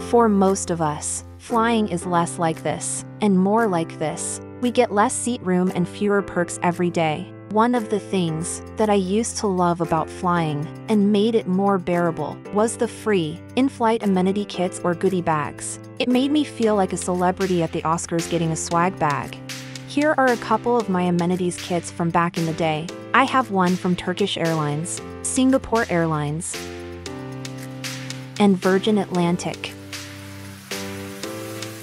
For most of us, flying is less like this, and more like this. We get less seat room and fewer perks every day. One of the things that I used to love about flying, and made it more bearable, was the free, in-flight amenity kits or goodie bags. It made me feel like a celebrity at the Oscars getting a swag bag. Here are a couple of my amenities kits from back in the day. I have one from Turkish Airlines, Singapore Airlines, and Virgin Atlantic.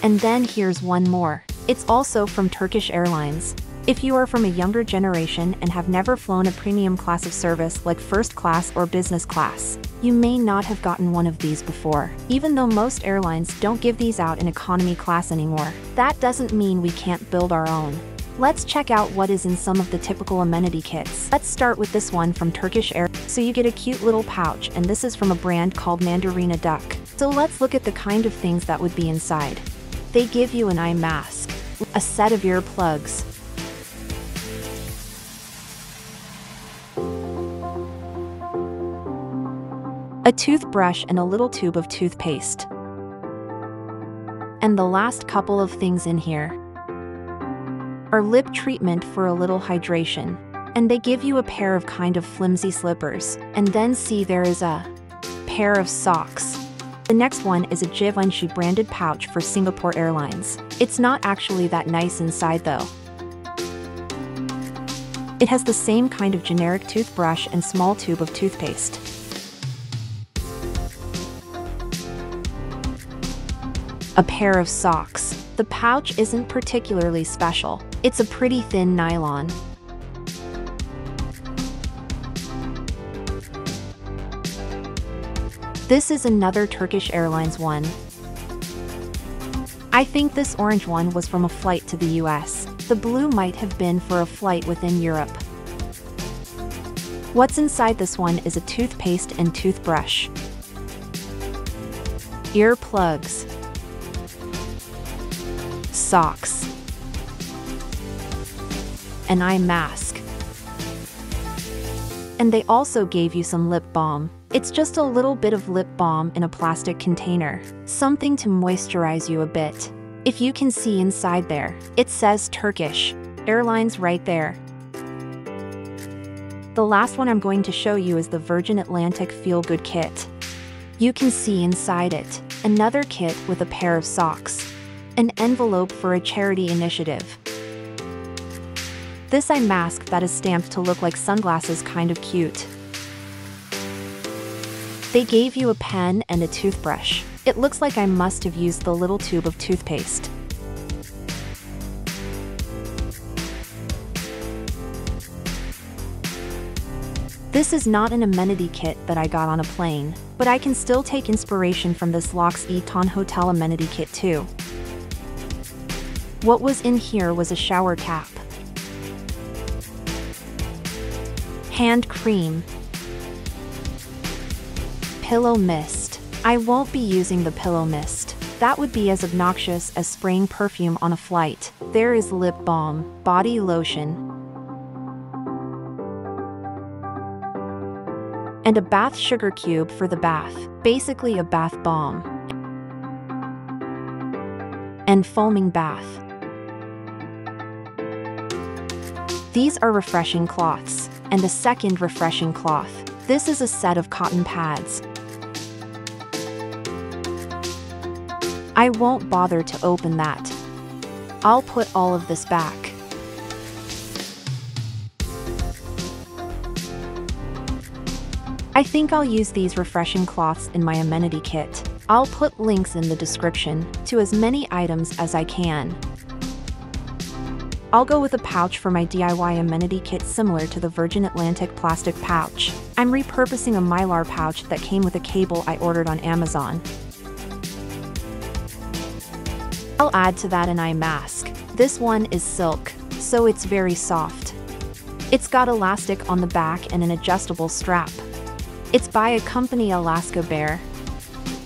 And then here's one more. It's also from Turkish Airlines. If you are from a younger generation and have never flown a premium class of service like first class or business class, you may not have gotten one of these before. Even though most airlines don't give these out in economy class anymore, that doesn't mean we can't build our own. Let's check out what is in some of the typical amenity kits. Let's start with this one from Turkish Air. So you get a cute little pouch, and this is from a brand called Mandarina Duck. So let's look at the kind of things that would be inside. They give you an eye mask, a set of earplugs, a toothbrush and a little tube of toothpaste. And the last couple of things in here are lip treatment for a little hydration. And they give you a pair of kind of flimsy slippers. And then see, there is a pair of socks. The next one is a Givenchy branded pouch for Singapore Airlines. It's not actually that nice inside though. It has the same kind of generic toothbrush and small tube of toothpaste. A pair of socks. The pouch isn't particularly special. It's a pretty thin nylon. This is another Turkish Airlines one. I think this orange one was from a flight to the US. The blue might have been for a flight within Europe. What's inside this one is a toothpaste and toothbrush, earplugs, socks, an eye mask. And they also gave you some lip balm. It's just a little bit of lip balm in a plastic container, something to moisturize you a bit. If you can see inside there, it says Turkish Airlines right there. The last one I'm going to show you is the Virgin Atlantic Feel Good Kit. You can see inside it another kit with a pair of socks, an envelope for a charity initiative, this eye mask that is stamped to look like sunglasses, kind of cute. They gave you a pen and a toothbrush. It looks like I must have used the little tube of toothpaste. This is not an amenity kit that I got on a plane, but I can still take inspiration from this Lux Eton Hotel amenity kit too. What was in here was a shower cap, hand cream, pillow mist. I won't be using the pillow mist. That would be as obnoxious as spraying perfume on a flight. There is lip balm, body lotion, and a bath sugar cube for the bath, basically a bath bomb, and foaming bath. These are refreshing cloths, and a second refreshing cloth. This is a set of cotton pads. I won't bother to open that. I'll put all of this back. I think I'll use these refreshing cloths in my amenity kit. I'll put links in the description to as many items as I can. I'll go with a pouch for my DIY amenity kit similar to the Virgin Atlantic plastic pouch. I'm repurposing a Mylar pouch that came with a cable I ordered on Amazon. I'll add to that an eye mask. This one is silk, so it's very soft. It's got elastic on the back and an adjustable strap. It's by a company, Alaska Bear.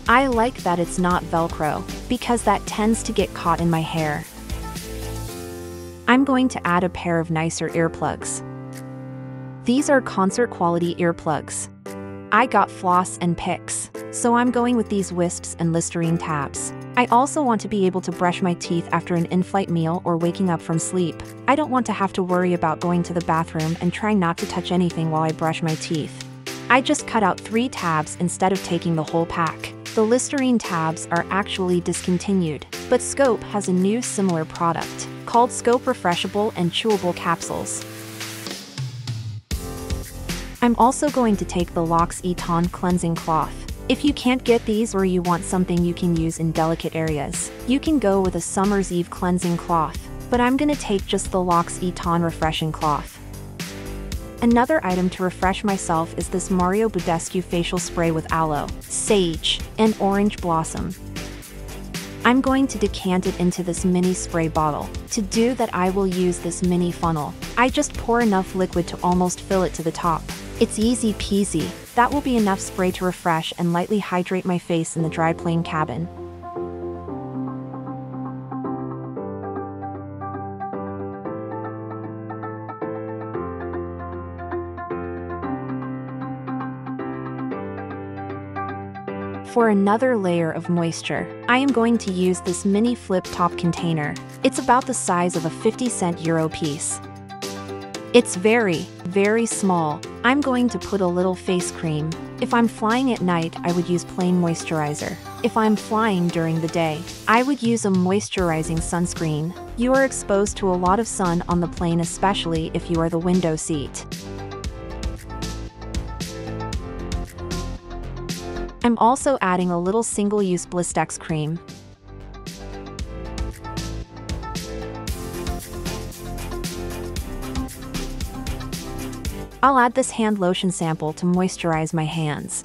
I like that it's not Velcro, because that tends to get caught in my hair. I'm going to add a pair of nicer earplugs. These are concert quality earplugs. I got floss and picks, so I'm going with these wisps and Listerine tabs. I also want to be able to brush my teeth after an in-flight meal or waking up from sleep. I don't want to have to worry about going to the bathroom and trying not to touch anything while I brush my teeth. I just cut out 3 tabs instead of taking the whole pack. The Listerine tabs are actually discontinued, but Scope has a new similar product called Scope Refreshable and Chewable Capsules. I'm also going to take the Lux Eton Cleansing Cloth. If you can't get these or you want something you can use in delicate areas, you can go with a Summer's Eve Cleansing Cloth, but I'm gonna take just the Lux Eton Refreshing Cloth. Another item to refresh myself is this Mario Badescu facial spray with aloe, sage, and orange blossom. I'm going to decant it into this mini spray bottle. To do that, I will use this mini funnel. I just pour enough liquid to almost fill it to the top. It's easy peasy. That will be enough spray to refresh and lightly hydrate my face in the dry plane cabin. For another layer of moisture, I am going to use this mini flip-top container. It's about the size of a 50-cent Euro piece. It's very, very small. I'm going to put a little face cream. If I'm flying at night, I would use plain moisturizer. If I'm flying during the day, I would use a moisturizing sunscreen. You are exposed to a lot of sun on the plane, especially if you are the window seat. I'm also adding a little single-use Blistex cream. I'll add this hand lotion sample to moisturize my hands.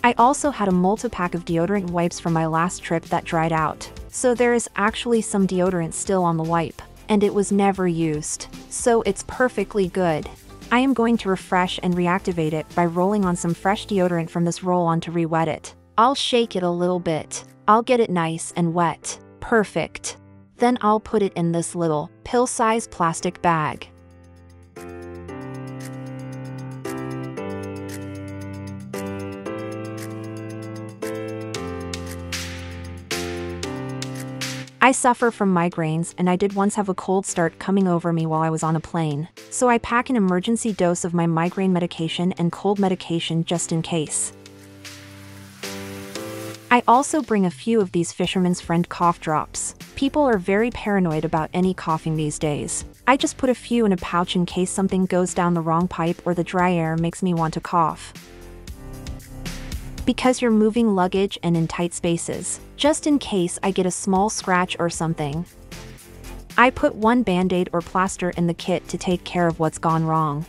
I also had a multi-pack of deodorant wipes from my last trip that dried out, so there is actually some deodorant still on the wipe, and it was never used, so it's perfectly good. I am going to refresh and reactivate it by rolling on some fresh deodorant from this roll-on to re-wet it. I'll shake it a little bit. I'll get it nice and wet. Perfect. Then I'll put it in this little, pill-sized plastic bag. I suffer from migraines, and I did once have a cold start coming over me while I was on a plane, so I pack an emergency dose of my migraine medication and cold medication just in case. I also bring a few of these Fisherman's Friend cough drops. People are very paranoid about any coughing these days. I just put a few in a pouch in case something goes down the wrong pipe or the dry air makes me want to cough. Because you're moving luggage and in tight spaces, just in case I get a small scratch or something. I put one Band-Aid or plaster in the kit to take care of what's gone wrong.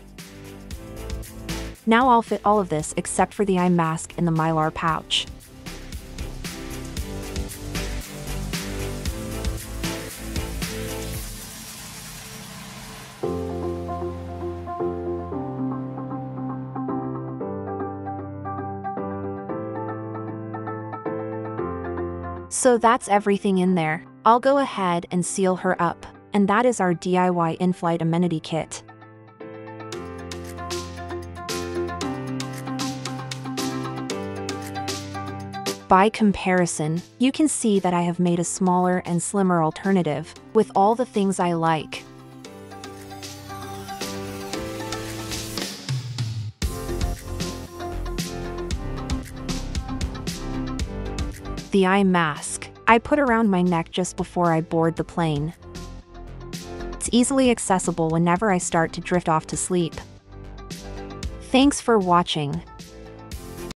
Now I'll fit all of this except for the eye mask in the Mylar pouch. So that's everything in there. I'll go ahead and seal her up, and that is our DIY in-flight amenity kit. By comparison, you can see that I have made a smaller and slimmer alternative, with all the things I like. The eye mask I put around my neck just before I board the plane. It's easily accessible whenever I start to drift off to sleep. Thanks for watching.